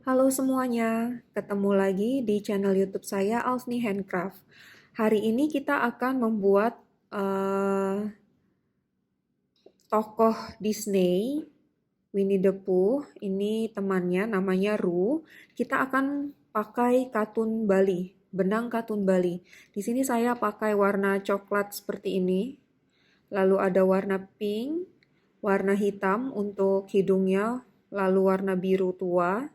Halo semuanya, ketemu lagi di channel YouTube saya Alsni Handcraft. Hari ini kita akan membuat tokoh Disney, Winnie the Pooh. Ini temannya namanya Ru. Kita akan pakai katun Bali, benang katun Bali. Di sini saya pakai warna coklat seperti ini. Lalu ada warna pink, warna hitam untuk hidungnya, lalu warna biru tua.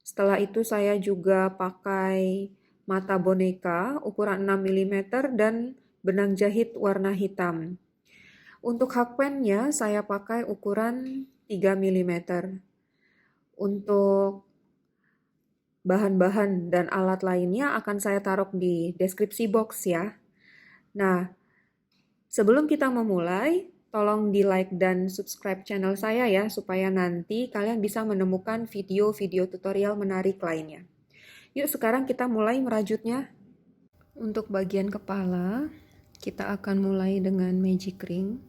Setelah itu saya juga pakai mata boneka ukuran 6 mm dan benang jahit warna hitam. Untuk hakpennya saya pakai ukuran 3 mm. Untuk bahan-bahan dan alat lainnya akan saya taruh di deskripsi box ya. Nah, sebelum kita memulai, tolong di like dan subscribe channel saya ya, supaya nanti kalian bisa menemukan video-video tutorial menarik lainnya. Yuk sekarang kita mulai merajutnya. Untuk bagian kepala, kita akan mulai dengan magic ring.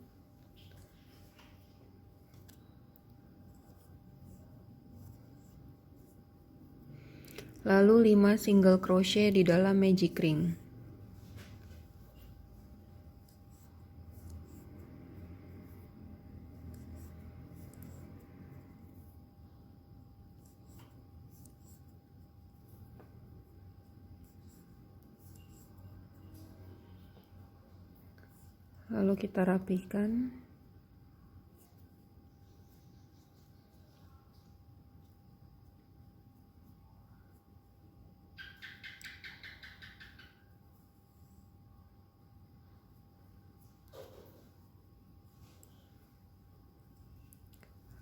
Lalu 5 single crochet di dalam magic ring. Lalu kita rapihkan.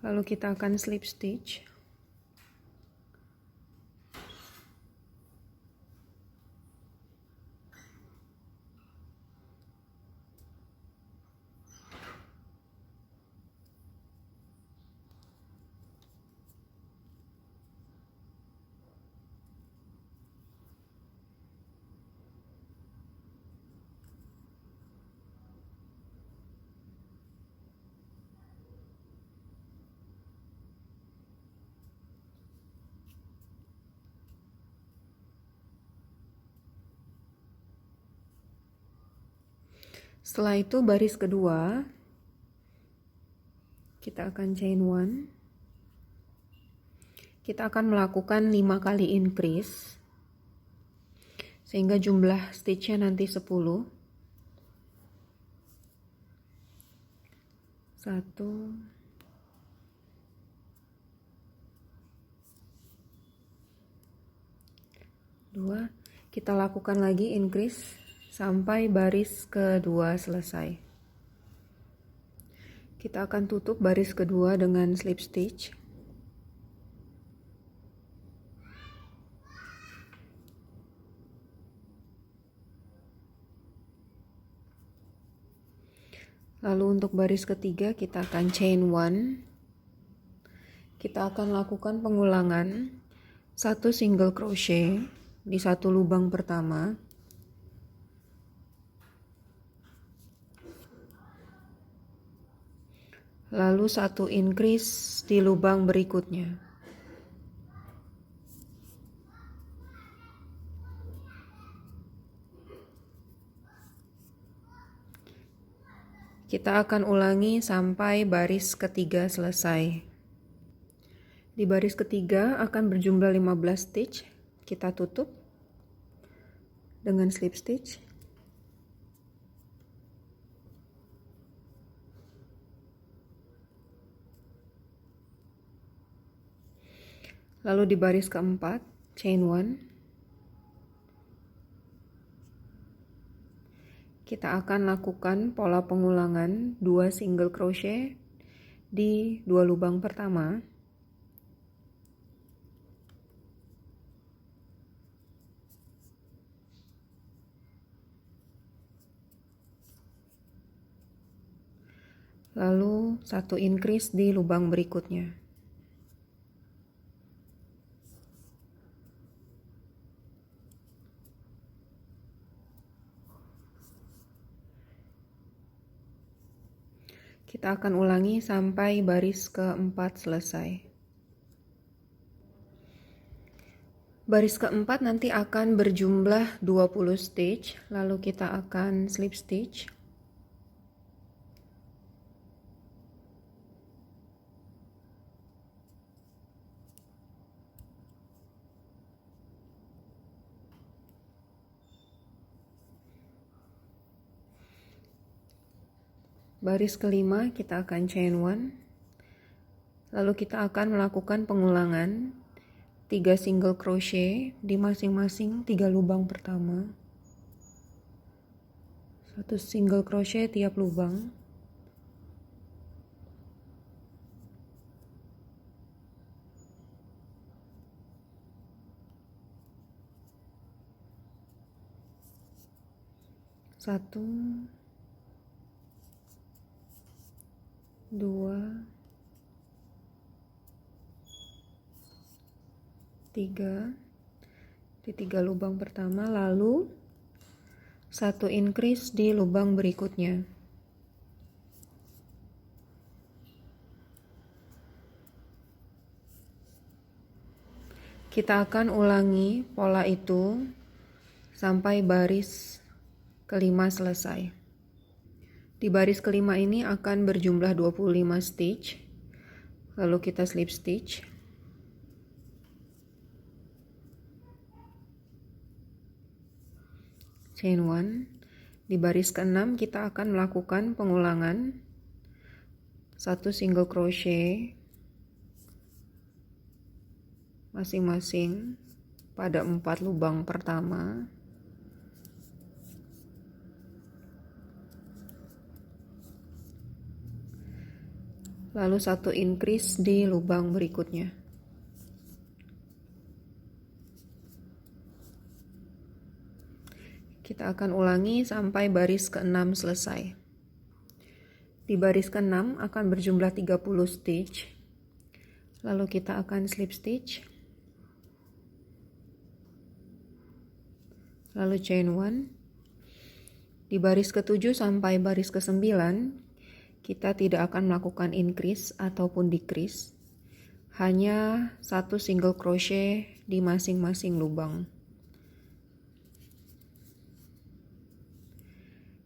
Lalu kita akan slip stitch. Setelah itu baris kedua kita akan chain 1. Kita akan melakukan 5 kali increase sehingga jumlah stitchnya nanti 10. 1, 2, kita lakukan lagi increase sampai baris kedua selesai. Kita akan tutup baris kedua dengan slip stitch. Lalu untuk baris ketiga kita akan chain 1. Kita akan lakukan pengulangan 1 single crochet di 1 lubang pertama. Lalu 1 increase di lubang berikutnya. Kita akan ulangi sampai baris ketiga selesai. Di baris ketiga akan berjumlah 15 stitch. Kita tutup dengan slip stitch. Lalu di baris keempat, chain 1. Kita akan lakukan pola pengulangan 2 single crochet di 2 lubang pertama. Lalu 1 increase di lubang berikutnya. Kita akan ulangi sampai baris keempat selesai. Baris keempat nanti akan berjumlah 20 stitch, lalu kita akan slip stitch. Baris kelima kita akan chain 1. Lalu kita akan melakukan pengulangan 3 single crochet di masing-masing 3 lubang pertama. 1 single crochet tiap lubang. Satu, dua, tiga, di 3 lubang pertama, lalu 1 increase di lubang berikutnya. Kita akan ulangi pola itu sampai baris kelima selesai. Di baris kelima ini akan berjumlah 25 stitch. Lalu kita slip stitch. Chain 1. Di baris ke-6 kita akan melakukan pengulangan 1 single crochet masing-masing pada 4 lubang pertama. Lalu 1 increase di lubang berikutnya. Kita akan ulangi sampai baris ke-6 selesai. Di baris ke-6 akan berjumlah 30 stitch. Lalu kita akan slip stitch. Lalu chain 1. Di baris ke-7 sampai baris ke-9 kita tidak akan melakukan increase ataupun decrease, hanya 1 single crochet di masing-masing lubang.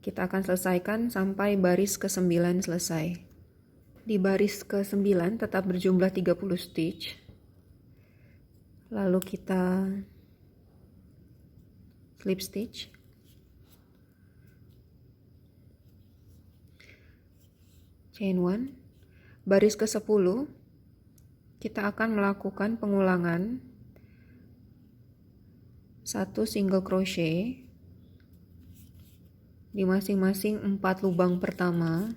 Kita akan selesaikan sampai baris ke-9 selesai. Di baris ke-9 tetap berjumlah 30 stitch. Lalu kita slip stitch. Chain 1. Baris ke-10 kita akan melakukan pengulangan 1 single crochet di masing-masing 4 lubang pertama.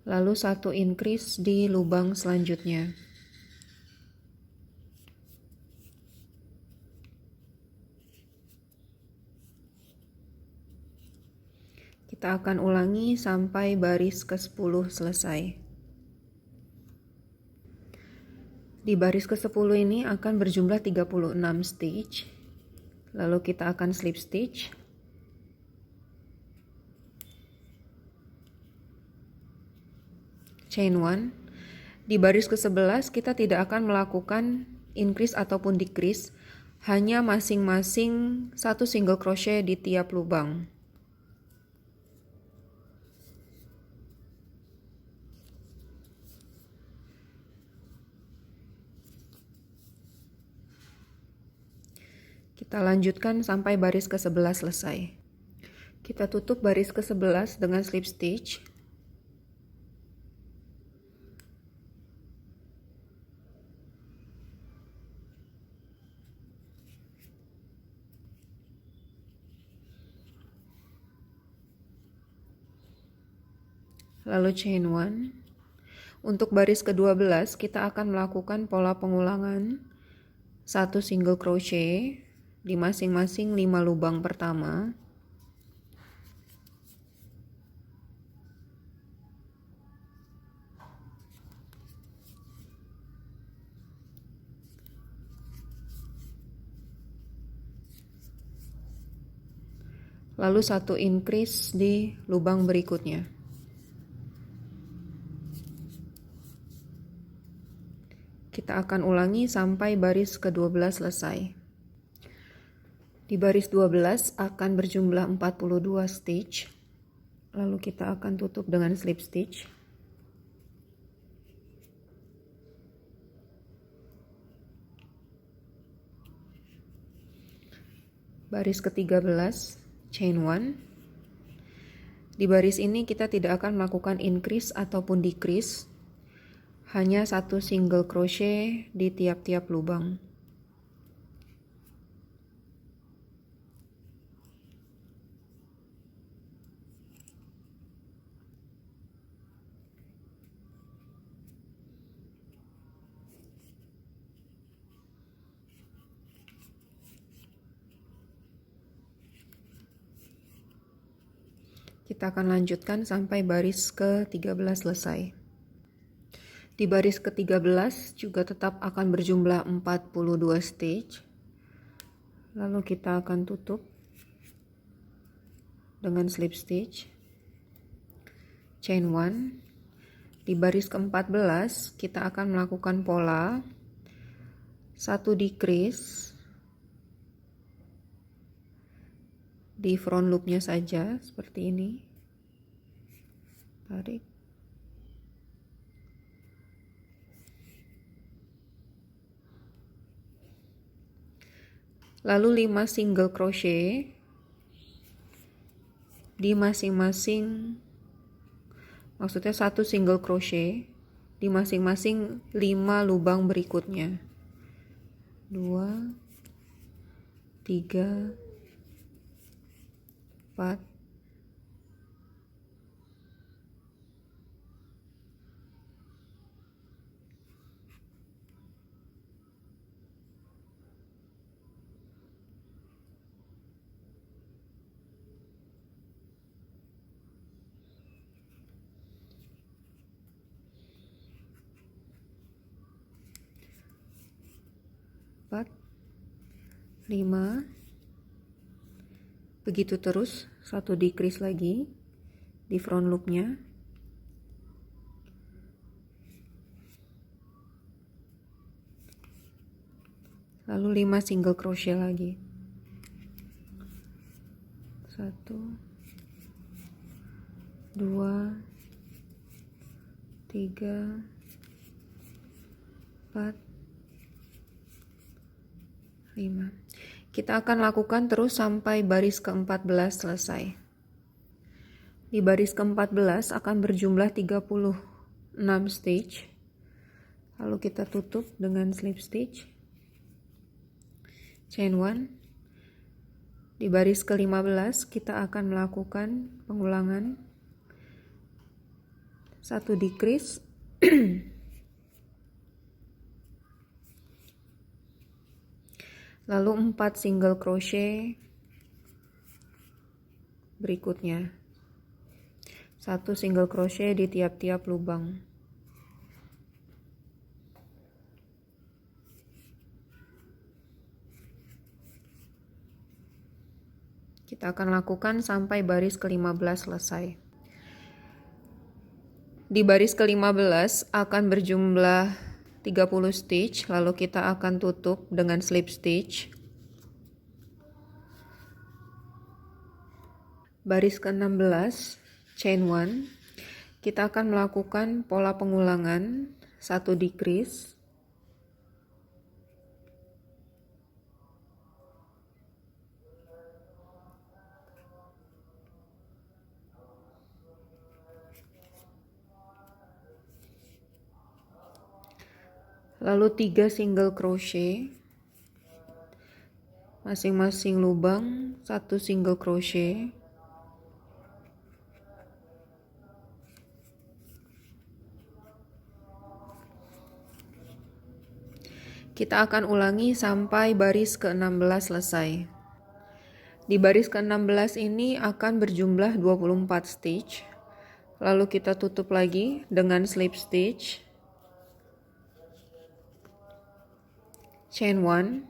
Lalu 1 increase di lubang selanjutnya. Kita akan ulangi sampai baris ke-10 selesai. Di baris ke-10 ini akan berjumlah 36 stitch. Lalu kita akan slip stitch. Chain 1. Di baris ke-11 kita tidak akan melakukan increase ataupun decrease, hanya masing-masing 1 single crochet di tiap lubang. Kita lanjutkan sampai baris ke-11 selesai. Kita tutup baris ke-11 dengan slip stitch. Lalu chain 1. Untuk baris ke-12 kita akan melakukan pola pengulangan 1 single crochet di masing-masing 5 lubang pertama. lalu 1 increase di lubang berikutnya. Kita akan ulangi sampai baris ke-12 selesai. Di baris 12 akan berjumlah 42 stitch. Lalu kita akan tutup dengan slip stitch. Baris ke-13, chain 1. Di baris ini kita tidak akan melakukan increase ataupun decrease. Hanya 1 single crochet di tiap-tiap lubang. Kita akan lanjutkan sampai baris ke-13 selesai. Di baris ke-13 juga tetap akan berjumlah 42 stitch. Lalu kita akan tutup dengan slip stitch. Chain 1. Di baris ke-14 kita akan melakukan pola 1 decrease di front loopnya saja seperti ini. Tarik. Lalu 5 single crochet di masing-masing, maksudnya 1 single crochet di masing-masing 5 lubang berikutnya. 2, 3, 4, 4, 5, begitu terus, 1 decrease lagi di front loopnya. Lalu 5 single crochet lagi. 1, 2, 3, 4, 5. Kita akan lakukan terus sampai baris ke-14 selesai. Di baris ke-14 akan berjumlah 36 stitch. Lalu kita tutup dengan slip stitch. Chain 1. Di baris ke-15 kita akan melakukan pengulangan 1 decrease lalu 4 single crochet berikutnya, 1 single crochet di tiap-tiap lubang. Kita akan lakukan sampai baris ke-15 selesai. Di baris ke-15 akan berjumlah 30 stitch, lalu kita akan tutup dengan slip stitch. Baris ke-16, chain 1. Kita akan melakukan pola pengulangan 1 decrease. Lalu 3 single crochet, masing-masing lubang 1 single crochet. Kita akan ulangi sampai baris ke-16 selesai. Di baris ke-16 ini akan berjumlah 24 stitch. Lalu kita tutup lagi dengan slip stitch. Chain 1.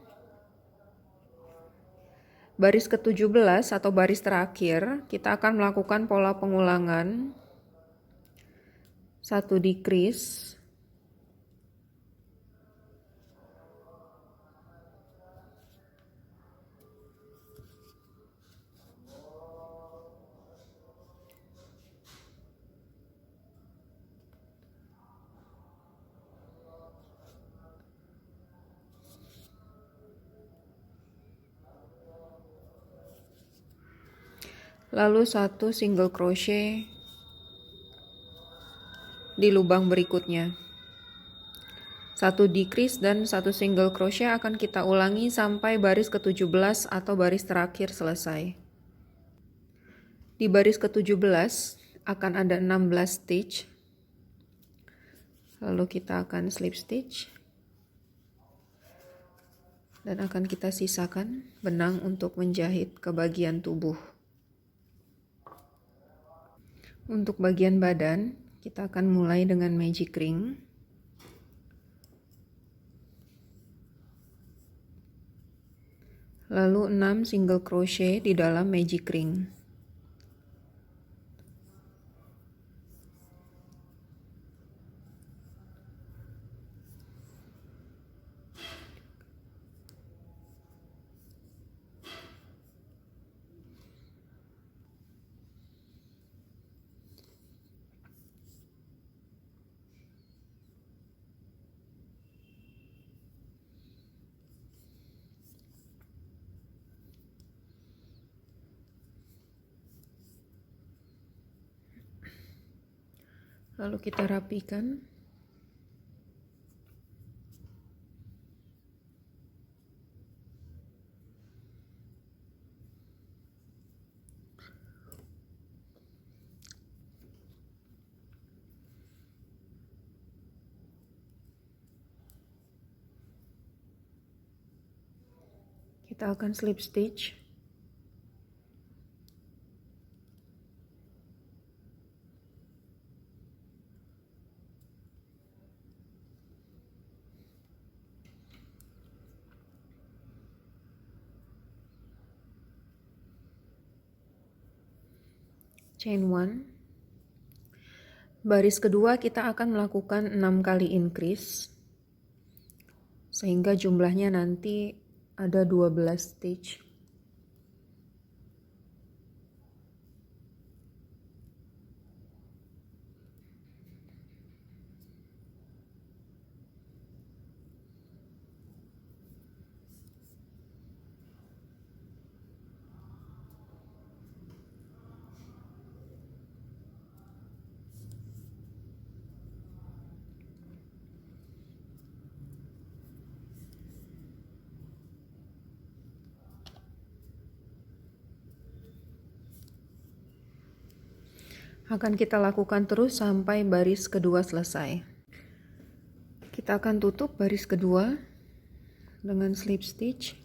Baris ke-17 atau baris terakhir, kita akan melakukan pola pengulangan. 1 decrease. Lalu 1 single crochet di lubang berikutnya. 1 decrease dan 1 single crochet akan kita ulangi sampai baris ke-17 atau baris terakhir selesai. Di baris ke-17 akan ada 16 stitch. Lalu kita akan slip stitch. Dan akan kita sisakan benang untuk menjahit ke bagian tubuh. Untuk bagian badan, kita akan mulai dengan magic ring. Lalu 6 single crochet di dalam magic ring. Lalu kita rapikan. Kita akan slip stitch. Chain 1. Baris kedua kita akan melakukan 6 kali increase. Sehingga jumlahnya nanti ada 12 stitch. Akan kita lakukan terus sampai baris kedua selesai. Kita akan tutup baris kedua dengan slip stitch.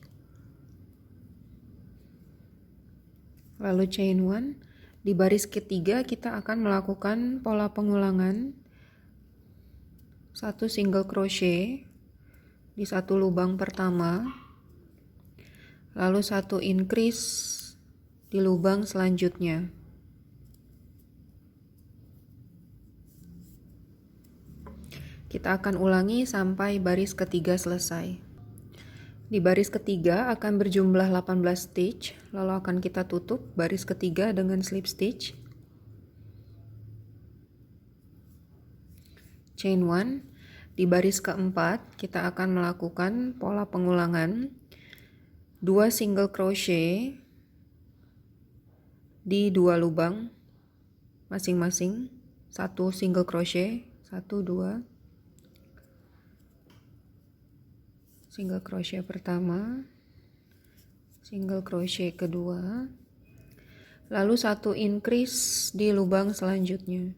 Lalu chain 1. Di baris ketiga kita akan melakukan pola pengulangan. 1 single crochet di 1 lubang pertama. Lalu 1 increase di lubang selanjutnya. Kita akan ulangi sampai baris ketiga selesai. Di baris ketiga akan berjumlah 18 stitch, lalu akan kita tutup baris ketiga dengan slip stitch. Chain 1. Di baris keempat kita akan melakukan pola pengulangan 2 single crochet di 2 lubang masing-masing, 1 single crochet, 1 2 single crochet pertama, single crochet kedua, lalu 1 increase di lubang selanjutnya.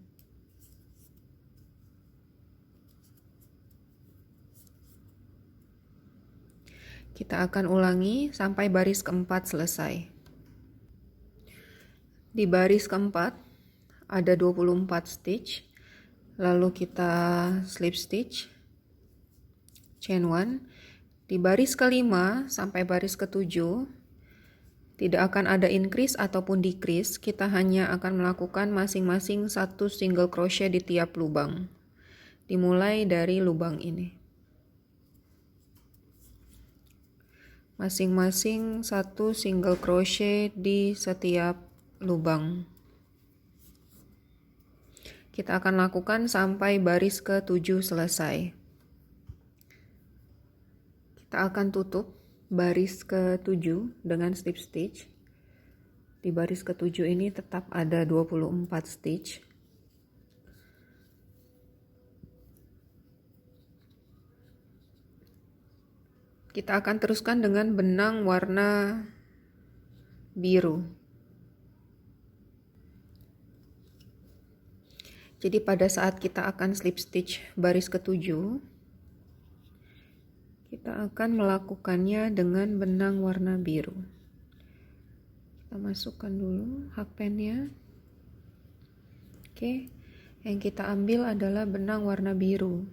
Kita akan ulangi sampai baris keempat selesai. Di baris keempat ada 24 stitch, lalu kita slip stitch, chain 1. Di baris kelima sampai baris ketujuh Tidak akan ada increase ataupun decrease, kita hanya akan melakukan masing-masing satu single crochet di tiap lubang. Dimulai dari lubang ini. Masing-masing satu single crochet di setiap lubang. Kita akan lakukan sampai baris ke-7 selesai. Kita akan tutup baris ke-7 dengan slip stitch. Di baris ke-7 ini tetap ada 24 stitch. Kita akan teruskan dengan benang warna biru. Jadi pada saat kita akan slip stitch baris ke-7, kita akan melakukannya dengan benang warna biru. Kita masukkan dulu hakpennya. Oke, yang kita ambil adalah benang warna biru.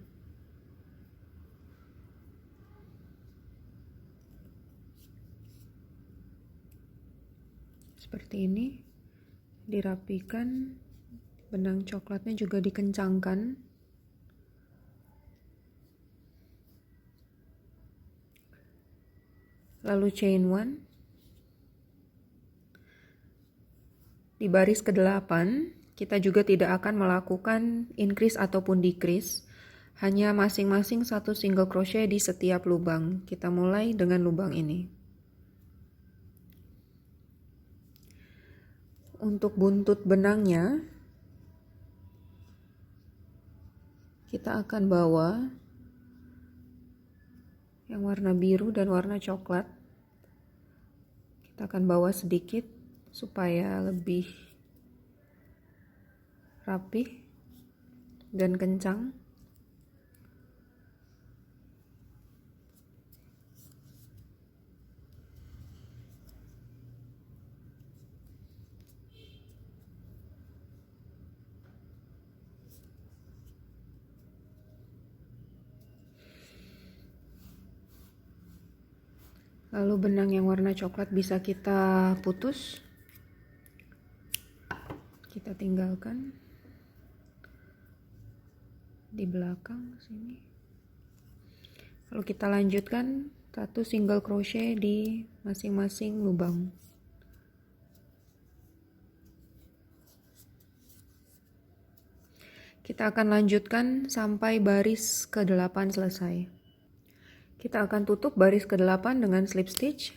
Seperti ini, dirapikan, benang coklatnya juga dikencangkan. Lalu chain 1. Di baris ke-8, kita juga tidak akan melakukan increase ataupun decrease, hanya masing-masing satu single crochet di setiap lubang. Kita mulai dengan lubang ini. Untuk buntut benangnya, kita akan bawa yang warna biru dan warna coklat. Kita akan bawa sedikit supaya lebih rapih dan kencang. Lalu benang yang warna coklat bisa kita putus. Kita tinggalkan di belakang sini. Lalu kita lanjutkan satu single crochet di masing-masing lubang. Kita akan lanjutkan sampai baris ke-8 selesai. Kita akan tutup baris ke-8 dengan slip stitch.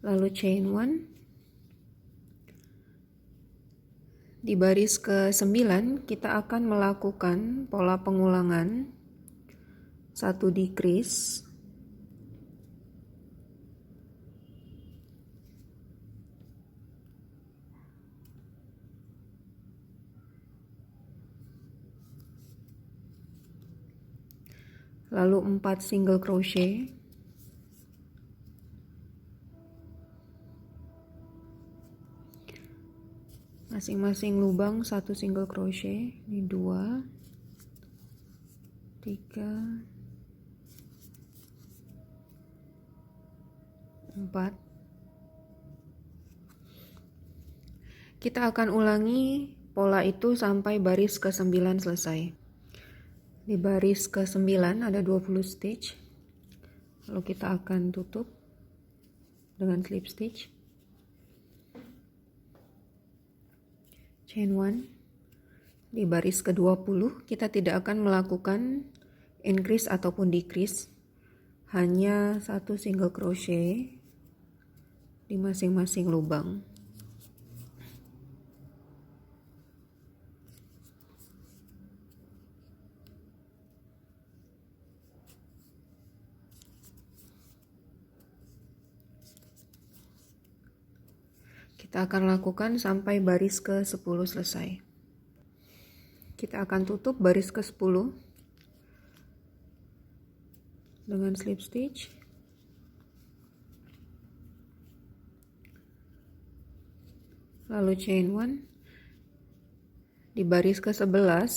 Lalu chain 1. Di baris ke-9 kita akan melakukan pola pengulangan, satu decrease, lalu 4 single crochet, masing-masing lubang satu single crochet. Ini 2, 3, 4. Kita akan ulangi pola itu sampai baris ke-9 selesai. Di baris ke-9 ada 20 stitch. Lalu kita akan tutup dengan slip stitch. Chain 1. Di baris ke-20 kita tidak akan melakukan increase ataupun decrease, hanya satu single crochet di masing-masing lubang. Kita akan lakukan sampai baris ke-10 selesai. Kita akan tutup baris ke-10 dengan slip stitch. lalu chain 1 di baris ke-11,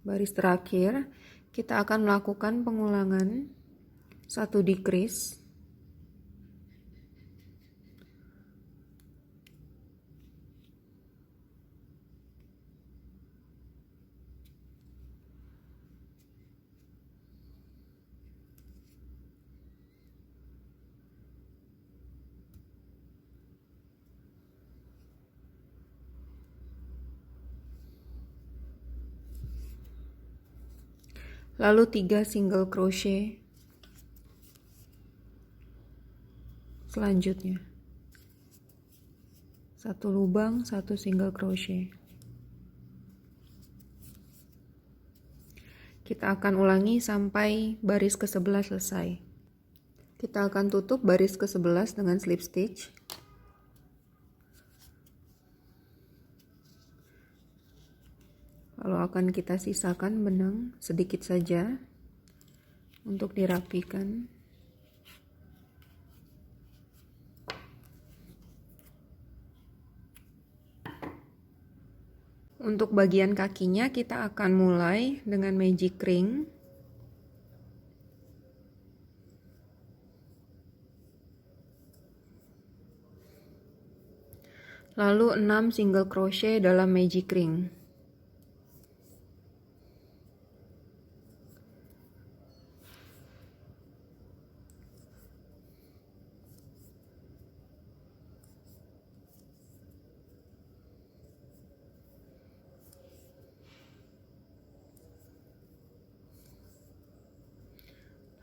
baris terakhir, kita akan melakukan pengulangan 1 decrease, lalu 3 single crochet selanjutnya, 1 lubang, 1 single crochet. Kita akan ulangi sampai baris ke-11 selesai. Kita akan tutup baris ke-11 dengan slip stitch. Lalu akan kita sisakan benang sedikit saja untuk dirapikan. Untuk bagian kakinya kita akan mulai dengan magic ring. Lalu 6 single crochet dalam magic ring.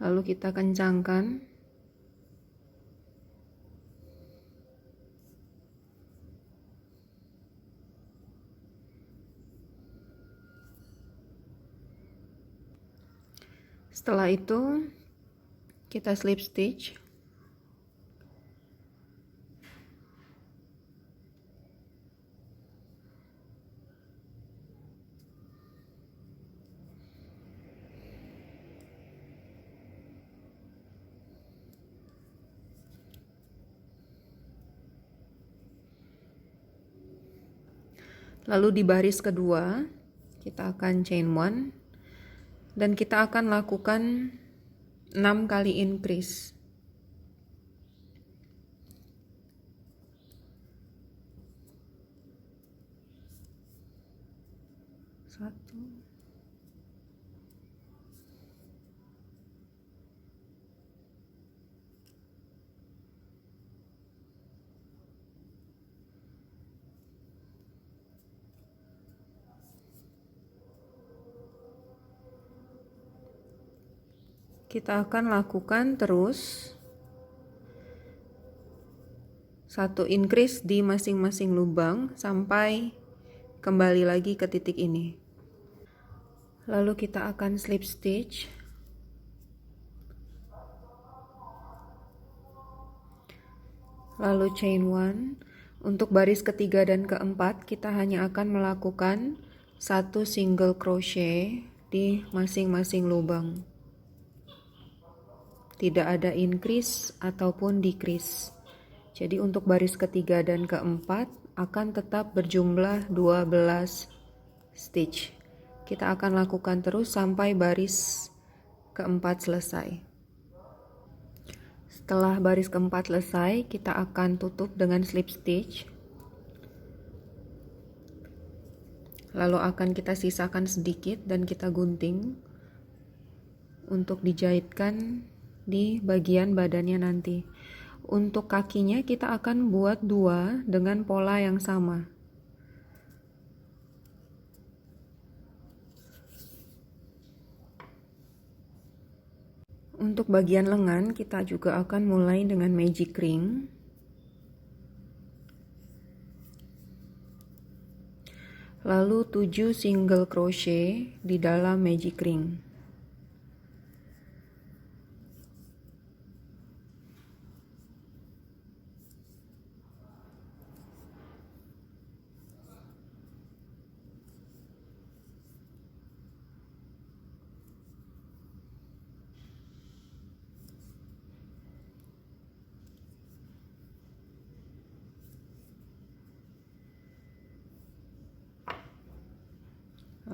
Lalu kita kencangkan. Setelah itu kita slip stitch. Lalu di baris kedua kita akan chain 1 dan kita akan lakukan 6 kali increase. 1, 2, kita akan lakukan terus 1 increase di masing-masing lubang sampai kembali lagi ke titik ini. Lalu kita akan slip stitch. Lalu chain 1. Untuk baris ketiga dan keempat kita hanya akan melakukan 1 single crochet di masing-masing lubang. Tidak ada increase ataupun decrease. Jadi untuk baris ketiga dan keempat akan tetap berjumlah 12 stitch. Kita akan lakukan terus sampai baris keempat selesai. Setelah baris keempat selesai, kita akan tutup dengan slip stitch. Lalu akan kita sisakan sedikit dan kita gunting untuk dijahitkan di bagian badannya nanti. Untuk kakinya kita akan buat 2 dengan pola yang sama. Untuk bagian lengan kita juga akan mulai dengan magic ring. Lalu 7 single crochet di dalam magic ring.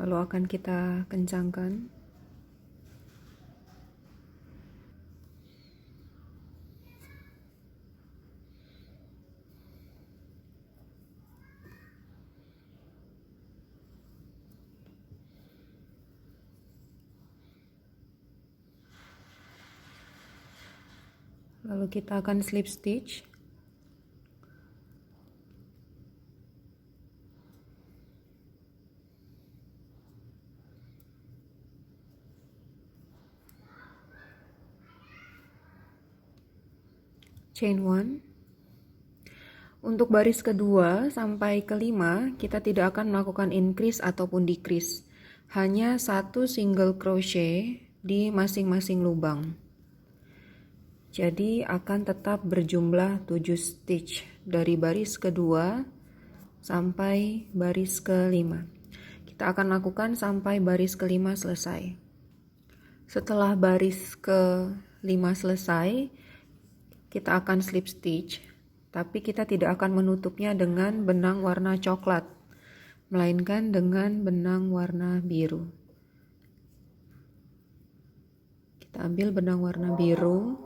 lalu akan kita kencangkan. Lalu kita akan slip stitch. Chain 1. Untuk baris kedua sampai kelima, kita tidak akan melakukan increase ataupun decrease. Hanya satu single crochet di masing-masing lubang. Jadi akan tetap berjumlah 7 stitch dari baris kedua sampai baris kelima. Kita akan lakukan sampai baris kelima selesai. Setelah baris kelima selesai, kita akan slip stitch, tapi kita tidak akan menutupnya dengan benang warna coklat, melainkan dengan benang warna biru. Kita ambil benang warna biru.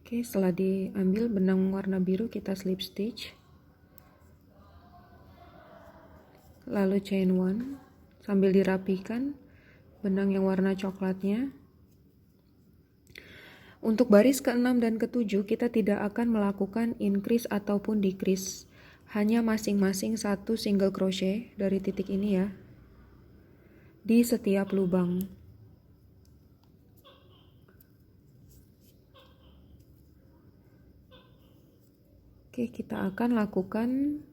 Oke, setelah diambil benang warna biru, kita slip stitch. Lalu chain 1 sambil dirapikan benang yang warna coklatnya. Untuk baris ke-6 dan ke-7 kita tidak akan melakukan increase ataupun decrease. Hanya masing-masing satu single crochet dari titik ini ya, di setiap lubang. Oke, kita akan lakukan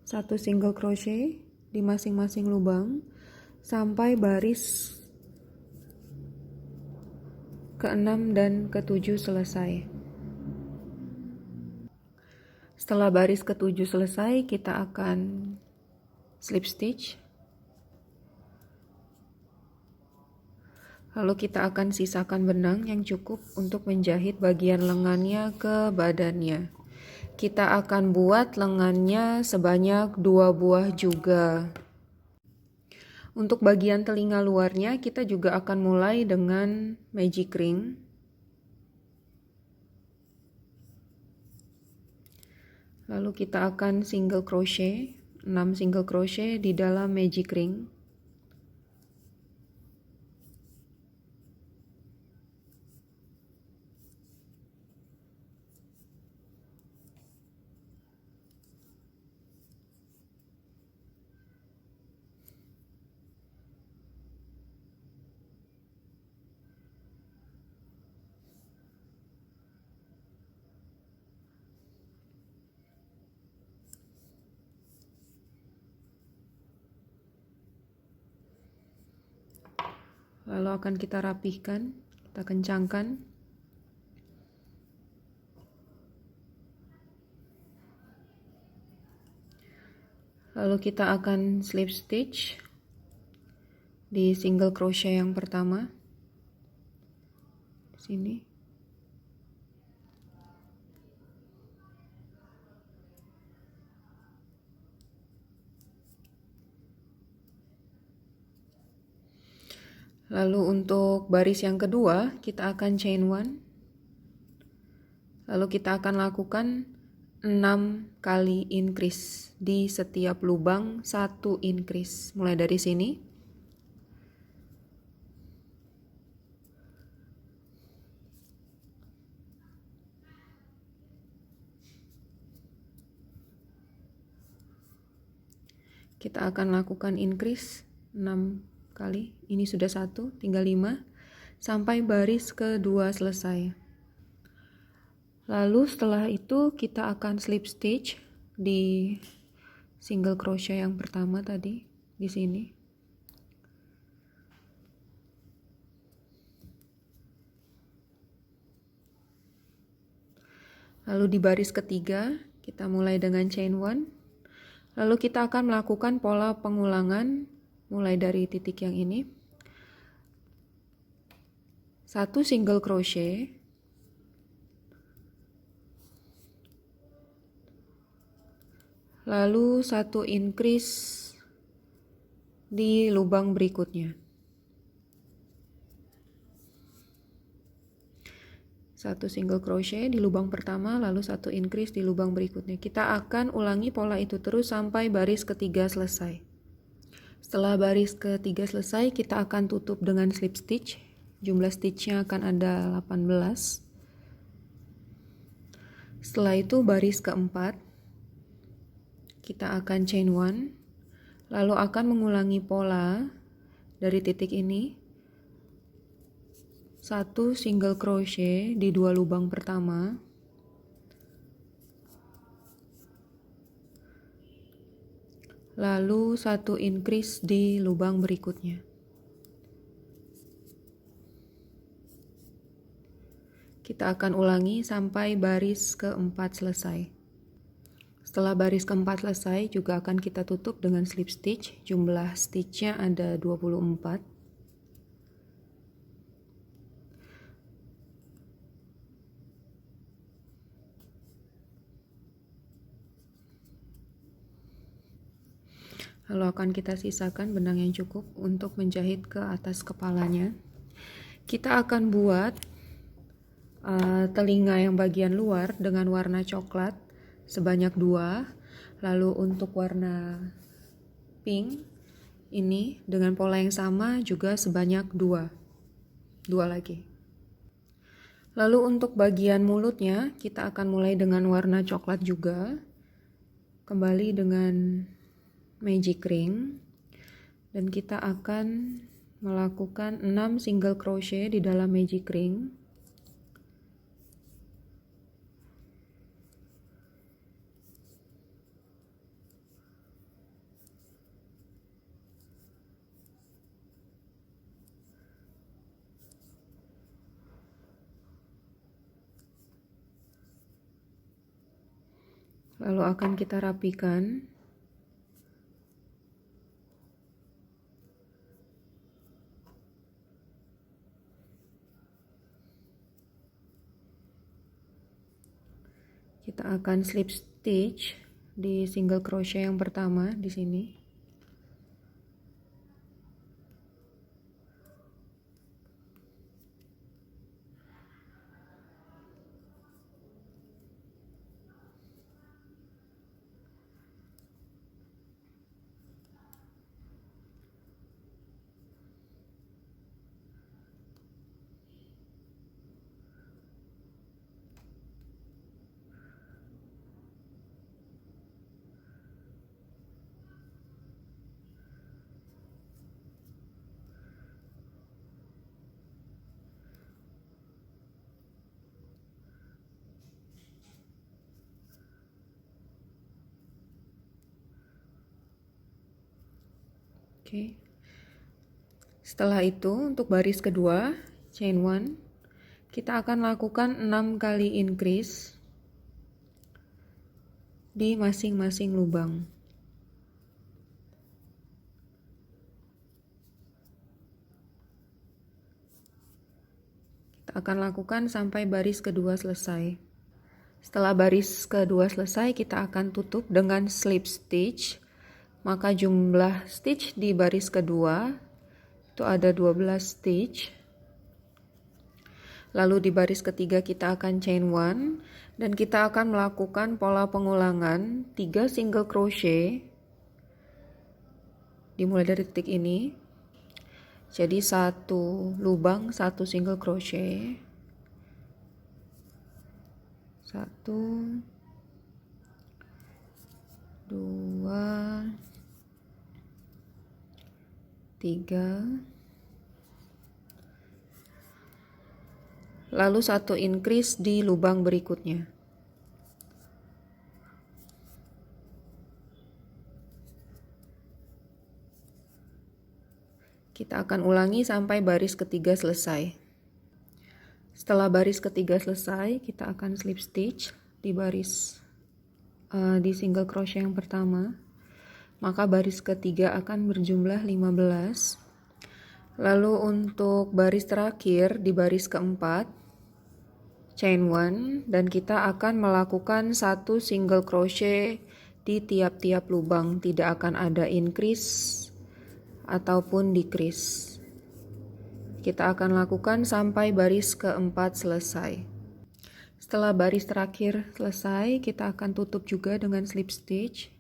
satu single crochet di masing-masing lubang sampai baris ke-6 dan ke-7 selesai. Setelah baris ke-7 selesai, kita akan slip stitch. Lalu kita akan sisakan benang yang cukup untuk menjahit bagian lengannya ke badannya. Kita akan buat lengannya sebanyak 2 buah juga. Untuk bagian telinga luarnya kita juga akan mulai dengan magic ring. Lalu kita akan single crochet, 6 single crochet di dalam magic ring. Lalu akan kita rapihkan, kita kencangkan. Lalu kita akan slip stitch di single crochet yang pertama. Di sini. Lalu untuk baris yang kedua, kita akan chain 1. Lalu kita akan lakukan 6 kali increase di setiap lubang, 1 increase. Mulai dari sini. Kita akan lakukan increase 6 kali. Ini sudah 1, tinggal 5 sampai baris kedua selesai. Lalu setelah itu kita akan slip stitch di single crochet yang pertama tadi di sini. Lalu di baris ketiga kita mulai dengan chain 1. Lalu kita akan melakukan pola pengulangan mulai dari titik yang ini. 1 single crochet. lalu satu increase di lubang berikutnya. Satu single crochet di lubang pertama, lalu satu increase di lubang berikutnya. Kita akan ulangi pola itu terus sampai baris ketiga selesai. Setelah baris ketiga selesai, kita akan tutup dengan slip stitch. Jumlah stitchnya akan ada 18. Setelah itu baris keempat, kita akan chain 1, lalu akan mengulangi pola dari titik ini. Satu single crochet di dua lubang pertama, lalu satu increase di lubang berikutnya. Kita akan ulangi sampai baris keempat selesai. Setelah baris keempat selesai, juga akan kita tutup dengan slip stitch. Jumlah stitchnya ada 24. Lalu akan kita sisakan benang yang cukup untuk menjahit ke atas kepalanya. Kita akan buat telinga yang bagian luar dengan warna coklat sebanyak 2. Lalu untuk warna pink ini dengan pola yang sama juga sebanyak 2 lagi. Lalu untuk bagian mulutnya kita akan mulai dengan warna coklat juga, kembali dengan magic ring, dan kita akan melakukan 6 single crochet di dalam magic ring. Lalu akan kita rapikan. Kita akan slip stitch di single crochet yang pertama di sini. Oke. Setelah itu untuk baris kedua, chain 1, kita akan lakukan 6 kali increase di masing-masing lubang. Kita akan lakukan sampai baris kedua selesai. Setelah baris kedua selesai, kita akan tutup dengan slip stitch. Maka jumlah stitch di baris kedua itu ada 12 stitch. Lalu di baris ketiga kita akan chain 1 dan kita akan melakukan pola pengulangan 3 single crochet dimulai dari titik ini. Jadi satu lubang, satu single crochet, 1, 2, 3, lalu satu increase di lubang berikutnya. Kita akan ulangi sampai baris ketiga selesai. Setelah baris ketiga selesai, kita akan slip stitch di baris di single crochet yang pertama. Maka baris ketiga akan berjumlah 15. Lalu untuk baris terakhir di baris keempat, chain 1, dan kita akan melakukan satu single crochet di tiap-tiap lubang, tidak akan ada increase ataupun decrease. Kita akan lakukan sampai baris keempat selesai. Setelah baris terakhir selesai, kita akan tutup juga dengan slip stitch.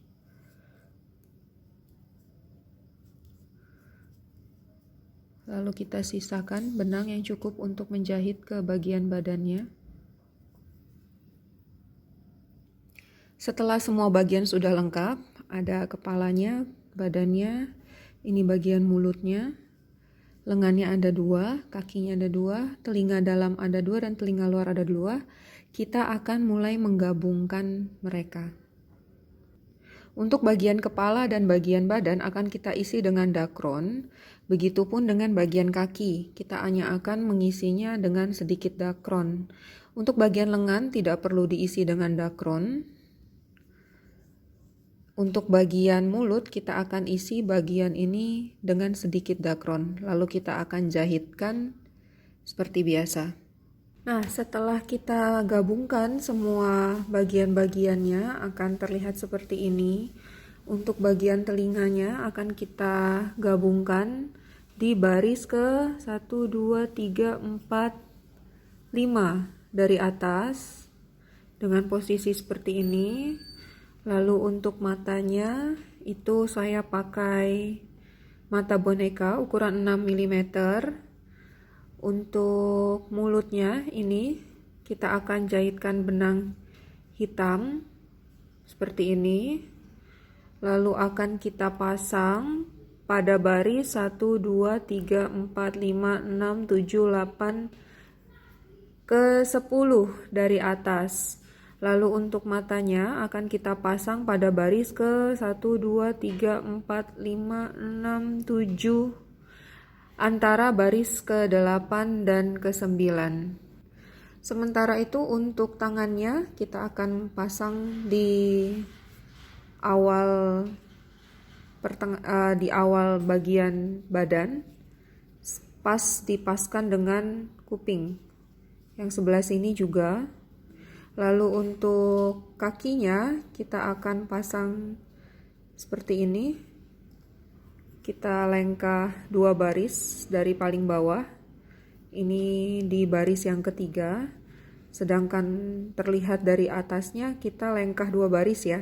Lalu kita sisakan benang yang cukup untuk menjahit ke bagian badannya. Setelah semua bagian sudah lengkap, ada kepalanya, badannya, ini bagian mulutnya, lengannya ada 2, kakinya ada 2, telinga dalam ada 2, dan telinga luar ada 2. Kita akan mulai menggabungkan mereka. Untuk bagian kepala dan bagian badan akan kita isi dengan dakron, begitupun dengan bagian kaki. Kita hanya akan mengisinya dengan sedikit dakron. Untuk bagian lengan tidak perlu diisi dengan dakron. Untuk bagian mulut kita akan isi bagian ini dengan sedikit dakron, lalu kita akan jahitkan seperti biasa. Nah, setelah kita gabungkan semua bagian-bagiannya akan terlihat seperti ini. Untuk bagian telinganya akan kita gabungkan di baris ke 1, 2, 3, 4, 5 dari atas dengan posisi seperti ini. Lalu untuk matanya itu saya pakai mata boneka ukuran 6 mm. Untuk mulutnya ini kita akan jahitkan benang hitam seperti ini. Lalu akan kita pasang pada baris 1, 2, 3, 4, 5, 6, 7, 8 ke 10 dari atas. Lalu untuk matanya akan kita pasang pada baris ke 1, 2, 3, 4, 5, 6, 7 antara baris ke 8 dan ke 9. Sementara itu untuk tangannya kita akan pasang di awal bagian badan, pas dipaskan dengan kuping. Yang sebelah sini juga. Lalu untuk kakinya kita akan pasang seperti ini. Kita lengkah 2 baris dari paling bawah. Ini di baris yang ketiga. Sedangkan terlihat dari atasnya kita lengkah 2 baris ya.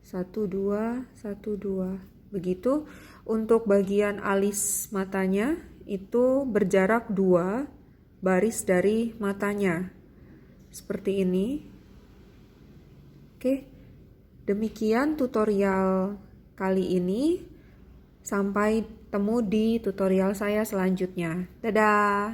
1, 2, 1, 2. Begitu. Untuk bagian alis matanya itu berjarak 2 baris dari matanya. Seperti ini. Oke, demikian tutorial kali ini. Sampai temu di tutorial saya selanjutnya. Dadah!